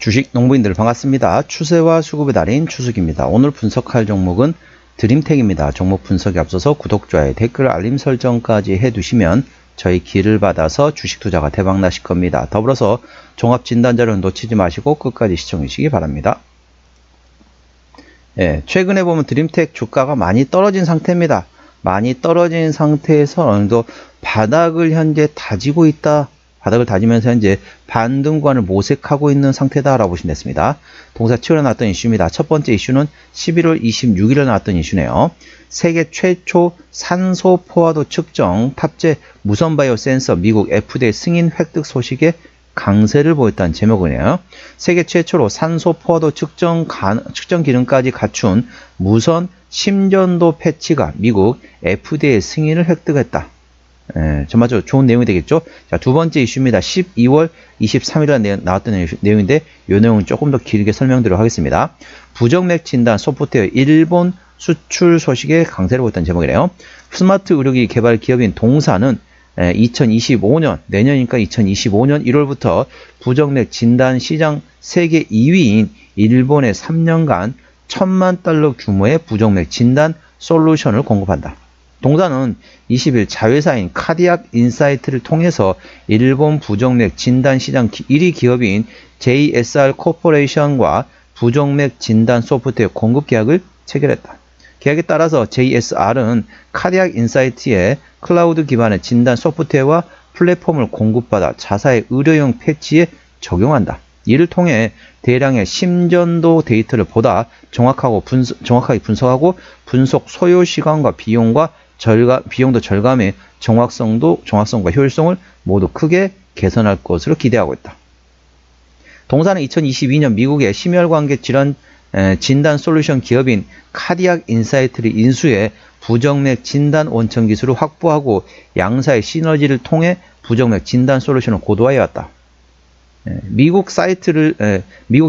주식 농부인들 반갑습니다. 추세와 수급의 달인 추석입니다. 오늘 분석할 종목은 드림텍입니다. 종목 분석에 앞서서 구독, 좋아요, 댓글, 알림 설정까지 해두시면 저희 길을 받아서 주식 투자가 대박 나실 겁니다. 더불어서 종합진단자료는 놓치지 마시고 끝까지 시청해 주시기 바랍니다. 최근에 보면 드림텍 주가가 많이 떨어진 상태입니다. 많이 떨어진 상태에서 어느 정도 바닥을 현재 다지고 있다. 바닥을 다지면서 현재 반등권을 모색하고 있는 상태다라고 보시면 됐습니다. 동사 치열에 나왔던 이슈입니다. 첫 번째 이슈는 11월 26일에 나왔던 이슈네요. 세계 최초 산소 포화도 측정 탑재 무선 바이오 센서 미국 FDA 승인 획득 소식에 강세를 보였다는 제목이네요. 세계 최초로 산소 포화도 측정 기능까지 갖춘 무선 심전도 패치가 미국 FDA 승인을 획득했다. 전반적으로 좋은 내용이 되겠죠. 자, 두 번째 이슈입니다. 12월 23일에 나왔던 내용인데 이 내용은 조금 더 길게 설명드리도록 하겠습니다. 부정맥 진단 소프트웨어 일본 수출 소식에 강세를 보였다는 제목이래요. 스마트 의료기 개발 기업인 동사는 2025년 내년이니까 2025년 1월부터 부정맥 진단 시장 세계 2위인 일본에 3년간 1,000만 달러 규모의 부정맥 진단 솔루션을 공급한다. 동사는 20일 자회사인 카디악 인사이트를 통해서 일본 부정맥 진단 시장 1위 기업인 JSR 코퍼레이션과 부정맥 진단 소프트웨어 공급 계약을 체결했다. 계약에 따라서 JSR은 카디악 인사이트의 클라우드 기반의 진단 소프트웨어와 플랫폼을 공급받아 자사의 의료용 패치에 적용한다. 이를 통해 대량의 심전도 데이터를 보다 정확하게 분석하고 분석 소요 시간과 비용도 절감해 정확성과 효율성을 모두 크게 개선할 것으로 기대하고 있다. 동사는 2022년 미국의 심혈관계 질환 진단 솔루션 기업인 카디악 인사이트를 인수해 부정맥 진단 원천 기술을 확보하고 양사의 시너지를 통해 부정맥 진단 솔루션을 고도화해 왔다. 미국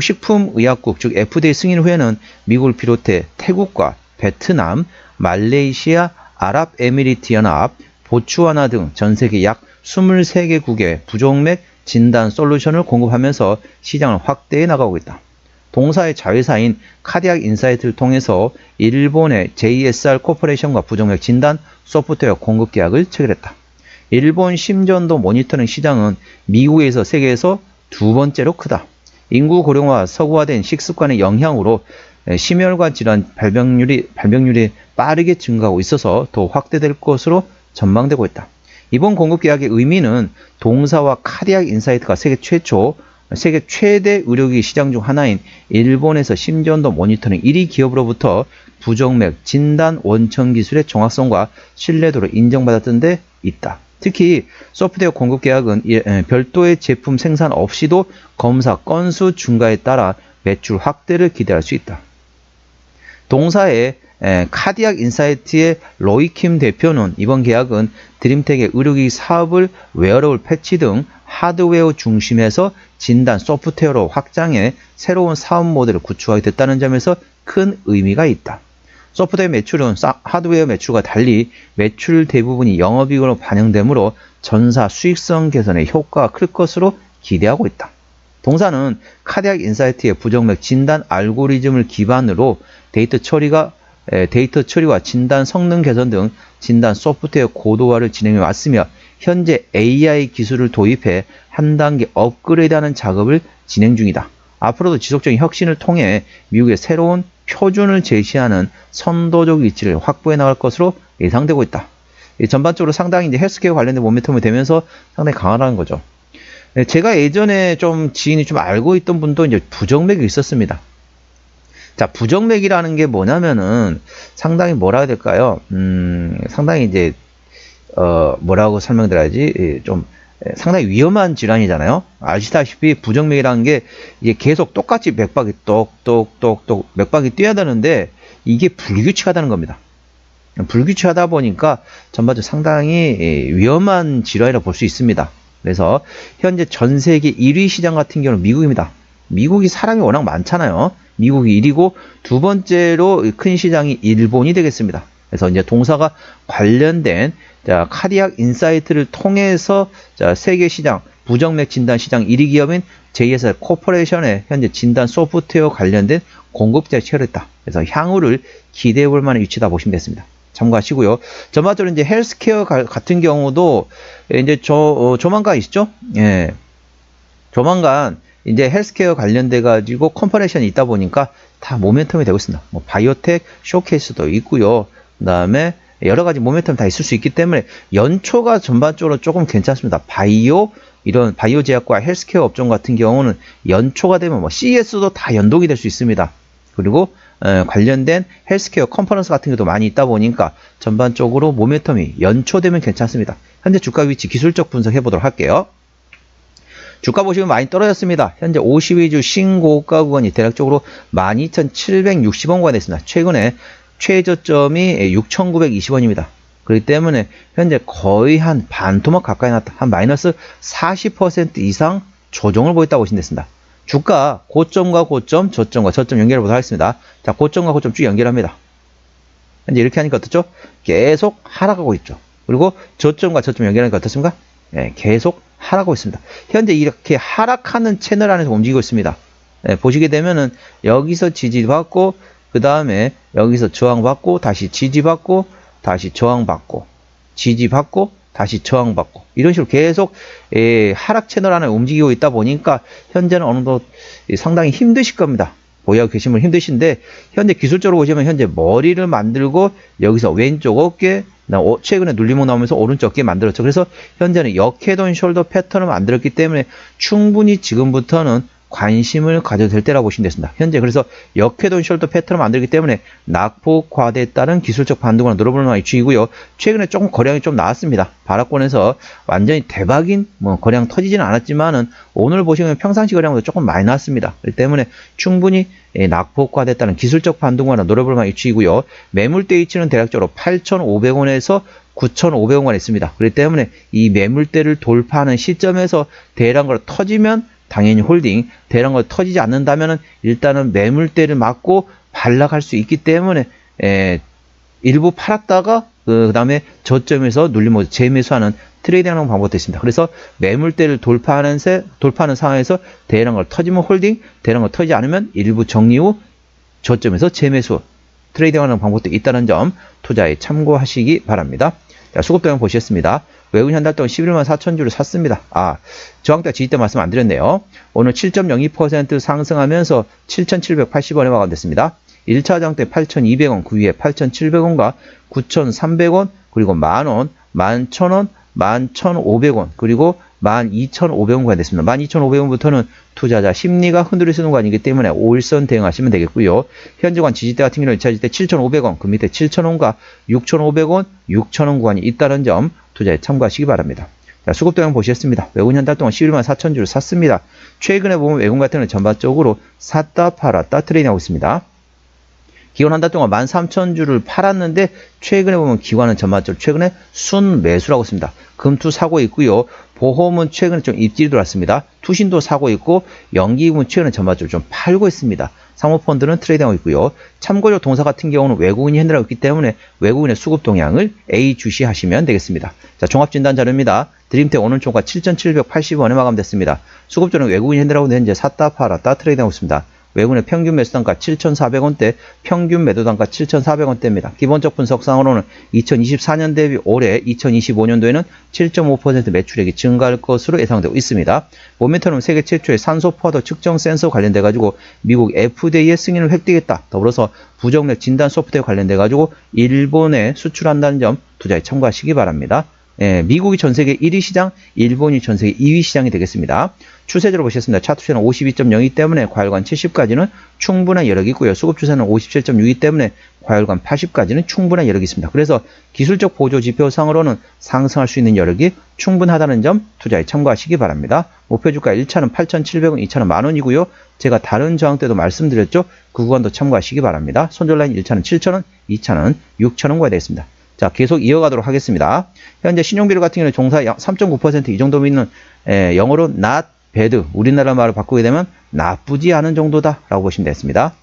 식품의약국 즉 FDA 승인 후에는 미국을 비롯해 태국과 베트남, 말레이시아, 아랍에미리트연합, 보츠와나 등 전세계 약 23개국에 부정맥 진단 솔루션을 공급하면서 시장을 확대해 나가고 있다. 동사의 자회사인 카디악 인사이트를 통해서 일본의 JSR 코퍼레이션과 부정맥 진단 소프트웨어 공급 계약을 체결했다. 일본 심전도 모니터링 시장은 미국에서 세계에서 두 번째로 크다. 인구 고령화, 서구화된 식습관의 영향으로 심혈관 질환 발병률이 빠르게 증가하고 있어서 더 확대될 것으로 전망되고 있다. 이번 공급 계약의 의미는 동사와 카디악 인사이트가 세계 최대 의료기기 시장 중 하나인 일본에서 심전도 모니터링 1위 기업으로부터 부정맥 진단 원천 기술의 정확성과 신뢰도를 인정받았던 데 있다. 특히 소프트웨어 공급 계약은 별도의 제품 생산 없이도 검사 건수 증가에 따라 매출 확대를 기대할 수 있다. 동사의 카디악 인사이트의 로이킴 대표는 이번 계약은 드림텍의 의료기기 사업을 웨어러블 패치 등 하드웨어 중심에서 진단 소프트웨어로 확장해 새로운 사업 모델을 구축하게 됐다는 점에서 큰 의미가 있다. 소프트웨어 매출은 하드웨어 매출과 달리 매출 대부분이 영업이익으로 반영되므로 전사 수익성 개선에 효과가 클 것으로 기대하고 있다. 동사는 카디악 인사이트의 부정맥 진단 알고리즘을 기반으로 데이터 처리와 진단 성능 개선 등 진단 소프트웨어 고도화를 진행해 왔으며 현재 AI 기술을 도입해 한 단계 업그레이드하는 작업을 진행 중이다. 앞으로도 지속적인 혁신을 통해 미국의 새로운 표준을 제시하는 선도적 위치를 확보해 나갈 것으로 예상되고 있다. 전반적으로 상당히 이제 헬스케어 관련된 모멘텀이 되면서 상당히 강하다는 거죠. 제가 예전에 지인이 알고 있던 분도 이제 부정맥이 있었습니다. 자, 부정맥이라는 게 뭐냐면은 상당히 뭐라 해야 될까요? 상당히 이제 뭐라고 설명드려야지? 상당히 위험한 질환이잖아요. 아시다시피 부정맥이라는 게 이게 계속 똑같이 맥박이 똑똑똑똑 맥박이 뛰어야 되는데 이게 불규칙하다는 겁니다. 불규칙하다 보니까 전반적으로 상당히 위험한 질환이라고 볼 수 있습니다. 그래서 현재 전 세계 1위 시장 같은 경우는 미국입니다. 미국이 사람이 워낙 많잖아요. 미국이 1위고 두 번째로 큰 시장이 일본이 되겠습니다. 그래서 이제 동사가 관련된 카디악 인사이트를 통해서 세계 시장 부정맥 진단 시장 1위 기업인 JSR 코퍼레이션의 현재 진단 소프트웨어 관련된 공급자에 체결했다. 그래서 향후를 기대해 볼 만한 위치다 보시면 됐습니다. 참고하시고요. 전반적으로 이제 헬스케어 같은 경우도 이제 조만간 있죠? 예. 조만간 이제 헬스케어 관련돼 가지고 컴퍼레이션이 있다 보니까 다 모멘텀이 되고 있습니다. 뭐 바이오텍 쇼케이스도 있고요. 그다음에 여러 가지 모멘텀 다 있을 수 있기 때문에 연초가 전반적으로 조금 괜찮습니다. 이런 바이오 제약과 헬스케어 업종 같은 경우는 연초가 되면 뭐 CES도 다 연동이 될 수 있습니다. 그리고 관련된 헬스케어 컨퍼런스 같은 것도 많이 있다 보니까 전반적으로 모멘텀이 연초되면 괜찮습니다. 현재 주가 위치 기술적 분석해 보도록 할게요. 주가 보시면 많이 떨어졌습니다. 현재 52주 신고가 구간이 대략적으로 12,760원가 됐습니다. 최근에 최저점이 6,920원입니다. 그렇기 때문에 현재 거의 한 반토막 가까이 났다. 한 마이너스 40% 이상 조정을 보였다고 보시면 됐습니다. 주가 고점과 고점, 저점과 저점 연결해 보도록 하겠습니다. 자, 고점과 고점 쭉 연결합니다. 현재 이렇게 하니까 어떻죠? 계속 하락하고 있죠. 그리고 저점과 저점 연결하니까 어떻습니까? 네, 계속 하락하고 있습니다. 현재 이렇게 하락하는 채널 안에서 움직이고 있습니다. 네, 보시게 되면은 여기서 지지받고 그 다음에 여기서 저항받고 다시 지지받고 다시 저항받고 지지받고 다시 저항받고 이런 식으로 계속 하락 채널 안에 움직이고 있다 보니까 현재는 어느 정도 상당히 힘드실 겁니다. 보유하고 계신 분 힘드신데 현재 기술적으로 보시면 현재 머리를 만들고 여기서 왼쪽 어깨 최근에 눌림목 나오면서 오른쪽 어깨 만들었죠. 그래서 현재는 역헤드온 숄더 패턴을 만들었기 때문에 충분히 지금부터는 관심을 가져도 될 때라고 보시면 됐습니다. 현재 그래서 역헤드온 숄더 패턴을 만들기 때문에 낙폭과대에 따른 기술적 반등으로 노려볼 만한 위치이고요. 최근에 조금 거량이 좀 나왔습니다. 바락권에서 완전히 대박인 거량 터지지는 않았지만은 오늘 보시면 평상시 거량도 조금 많이 나왔습니다. 그렇기 때문에 충분히 낙폭과대에 따른 기술적 반등으로 노려볼 만한 위치이고요. 매물대 위치는 대략적으로 8,500원에서 9,500원간 있습니다. 그렇기 때문에 이 매물대를 돌파하는 시점에서 대량으로 터지면 당연히 홀딩, 대량으로 터지지 않는다면 일단은 매물대를 맞고 반락할 수 있기 때문에 일부 팔았다가 그 다음에 저점에서 눌림목 재매수하는 트레이딩하는 방법도 있습니다. 그래서 매물대를 돌파하는 상황에서 대량으로 터지면 홀딩, 대량으로 터지지 않으면 일부 정리 후 저점에서 재매수 트레이딩하는 방법도 있다는 점 투자에 참고하시기 바랍니다. 자, 수급대만 보시겠습니다. 외국인 한 달 동안 11만 4천 주를 샀습니다. 저항대 지지 때 말씀 안 드렸네요. 오늘 7.02% 상승하면서 7,780원에 마감됐습니다. 1차 저항대 8,200원, 그 위에 8,700원과 9,300원, 그리고 만원, 11,000원, 11,500원, 그리고 12,500원까지 됐습니다. 12,500원부터는 투자자 심리가 흔들리는 구간이기 때문에 5일선 대응하시면 되겠고요. 현재관 지지대 같은 경우는 1차 지지대 7,500원, 그 밑에 7,000원과 6,500원, 6,000원 구간이 있다는 점 투자에 참고하시기 바랍니다. 자, 수급 대응 보시겠습니다. 외국인 한 달 동안 11만 4천 주를 샀습니다. 최근에 보면 외국인 같은 경우는 전반적으로 샀다 팔았다 트레이딩하고 있습니다. 기관 한 달 동안 13,000주를 팔았는데 최근에 보면 기관은 전반적으로 최근에 순매수라고 있습니다. 금투 사고 있고요. 보험은 최근에 좀 입질이 들어왔습니다. 투신도 사고 있고 연기금은 최근에 전반적으로 좀 팔고 있습니다. 사모펀드는 트레이딩하고 있고요. 참고로 동사 같은 경우는 외국인이 핸들하고 있기 때문에 외국인의 수급 동향을 A 주시하시면 되겠습니다. 자, 종합진단 자료입니다. 드림텍 오늘 종가 7,780원에 마감됐습니다. 수급자는 외국인이 핸들하고 현재 샀다 팔았다 트레이딩하고 있습니다. 외국인의 평균 매수 단가 7,400원대, 평균 매도 단가 7,400원대입니다. 기본적 분석상으로는 2024년 대비 올해 2025년도에는 7.5% 매출액이 증가할 것으로 예상되고 있습니다. 모멘텀은 세계 최초의 산소 포화도 측정 센서 관련돼 가지고 미국 FDA의 승인을 획득했다. 더불어서 부정맥 진단 소프트웨어 관련돼 가지고 일본에 수출한다는 점 투자에 참고하시기 바랍니다. 미국이 전세계 1위 시장, 일본이 전세계 2위 시장이 되겠습니다. 추세적으로 보시겠습니다. 차트 추세는 52.02 때문에 과열관 70까지는 충분한 여력이 있고요. 수급 추세는 57.62 때문에 과열관 80까지는 충분한 여력이 있습니다. 그래서 기술적 보조 지표상으로는 상승할 수 있는 여력이 충분하다는 점 투자에 참고하시기 바랍니다. 목표주가 1차는 8,700원, 2차는 만원이고요. 제가 다른 저항 때도 말씀드렸죠. 그 구간도 참고하시기 바랍니다. 손절라인 1차는 7,000원, 2차는 6,000원가 되겠습니다. 자, 계속 이어가도록 하겠습니다. 현재 신용비율 같은 경우는 종사 3.9% 이 정도 있는 영어로 not bad, 우리나라 말로 바꾸게 되면 나쁘지 않은 정도다 라고 보시면 되겠습니다.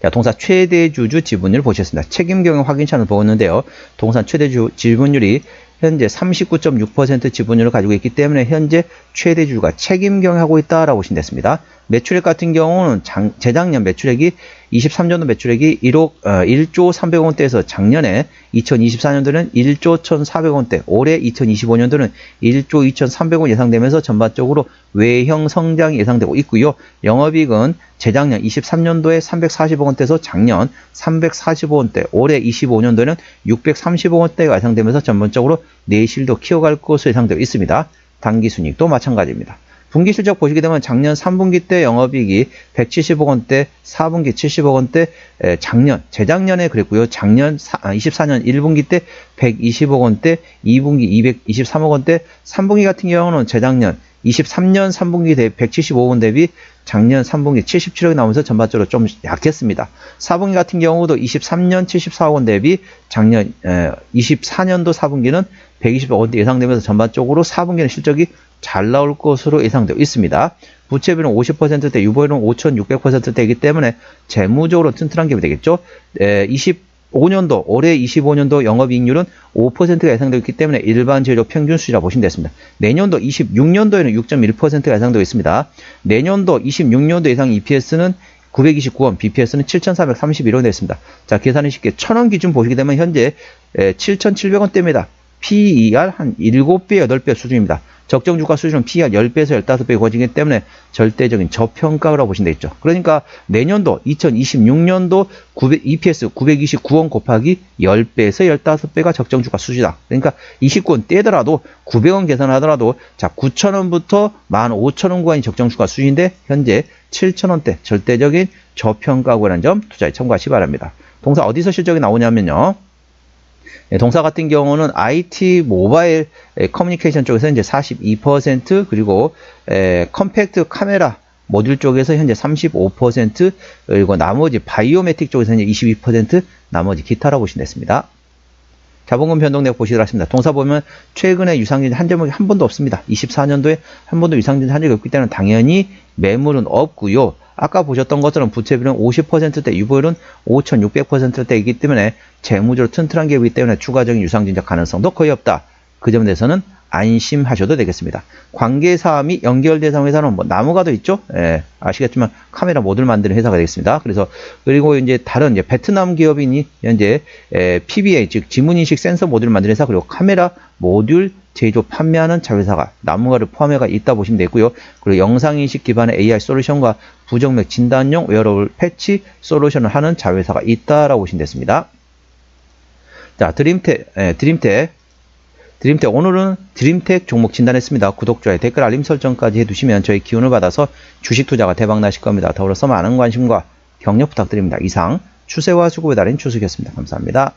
자, 동사 최대주주 지분율 보셨습니다. 책임 경영 확인차는 보았는데요. 동사 최대주 지분율이 현재 39.6% 지분율을 가지고 있기 때문에 현재 최대 주주가 책임 경영하고 있다라고 보시면 됐습니다. 매출액 같은 경우는 재작년 매출액이 23년도 매출액이 1조 300억 원대에서 작년에 2024년도는 1조 1,400억 원대, 올해 2025년도는 1조 2,300억 원 예상되면서 전반적으로 외형 성장이 예상되고 있고요. 영업이익은 재작년 23년도에 340억 원대에서 작년 345억 원대, 올해 25년도에는 630억 원대가 예상되면서 전반적으로 내실도 키워갈 것으로 예상되고 있습니다. 당기순이익도 마찬가지입니다. 분기 실적 보시게 되면 작년 3분기 때 영업이익이 170억 원대, 4분기 70억 원대, 재작년에 그랬고요. 작년 24년 1분기 때 120억 원대, 2분기 223억 원대, 3분기 같은 경우는 재작년 23년 3분기 대 175억 원 대비 작년 3분기 77억이 나오면서 전반적으로 좀 약했습니다. 4분기 같은 경우도 23년 74억 원 대비 작년 24년도 4분기는 120억 원대 예상되면서 전반적으로 4분기는 실적이 잘 나올 것으로 예상되고 있습니다. 부채비는 50%대, 유보율은 5,600%대이기 때문에 재무적으로 튼튼한 기업이 되겠죠. 25년도, 올해 25년도 영업이익률은 5%가 예상되고 있기 때문에 일반 재료 평균 수준이라고 보시면 되겠습니다. 내년도 26년도에는 6.1%가 예상되고 있습니다. 내년도 26년도 예상 EPS는 929원, BPS는 7,431원 됐습니다. 자, 계산이 쉽게 1,000원 기준 보시게 되면 현재 7,700원대입니다. PER 한 7배, 8배 수준입니다. 적정 주가 수준은 PER 10배에서 15배 거지기 때문에 절대적인 저평가라고 보시면 되겠죠. 그러니까 내년도 2026년도 EPS 929원 곱하기 10배에서 15배가 적정 주가 수준이다. 그러니까 29원 떼더라도 900원 계산하더라도 자 9,000원부터 15,000원 구간이 적정 주가 수준인데 현재 7,000원대 절대적인 저평가구라는 점 투자에 참고하시기 바랍니다. 동사 어디서 실적이 나오냐면요. 동사 같은 경우는 IT 모바일 커뮤니케이션 쪽에서 현재 42% 그리고 컴팩트 카메라 모듈 쪽에서 현재 35% 그리고 나머지 바이오메틱 쪽에서 현재 22% 나머지 기타라고 보시면 됐습니다. 자본금 변동액 보시도록 하겠습니다. 동사 보면 최근에 유상증자 한 종목이 한 번도 없습니다. 24년도에 한 번도 유상증자 한 적이 없기 때문에 당연히 매물은 없고요. 아까 보셨던 것처럼 부채비율은 50%대, 유보율은 5,600%대이기 때문에 재무적으로 튼튼한 기업이기 때문에 추가적인 유상증자 가능성도 거의 없다. 그 점에 대해서는 안심하셔도 되겠습니다. 관계사 및 연결 대상 회사는 뭐 나무가도 있죠. 예, 아시겠지만 카메라 모듈 만드는 회사가 되겠습니다. 그래서 그리고 이제 다른 이제 베트남 기업인이 현재 PBA 즉 지문인식 센서 모듈 만드는 회사 그리고 카메라 모듈 제조 판매하는 자회사가 나무가를 포함해가 있다 보시면 되고요. 그리고 영상인식 기반의 AI 솔루션과 부정맥 진단용 웨어러블 패치 솔루션을 하는 자회사가 있다라고 보시면 됐습니다. 자, 드림텍 오늘은 드림텍 종목 진단했습니다. 구독, 좋아요, 댓글, 알림 설정까지 해두시면 저희 기운을 받아서 주식 투자가 대박 나실 겁니다. 더불어서 많은 관심과 격려 부탁드립니다. 이상 추세와 수급에 달인 추석이었습니다. 감사합니다.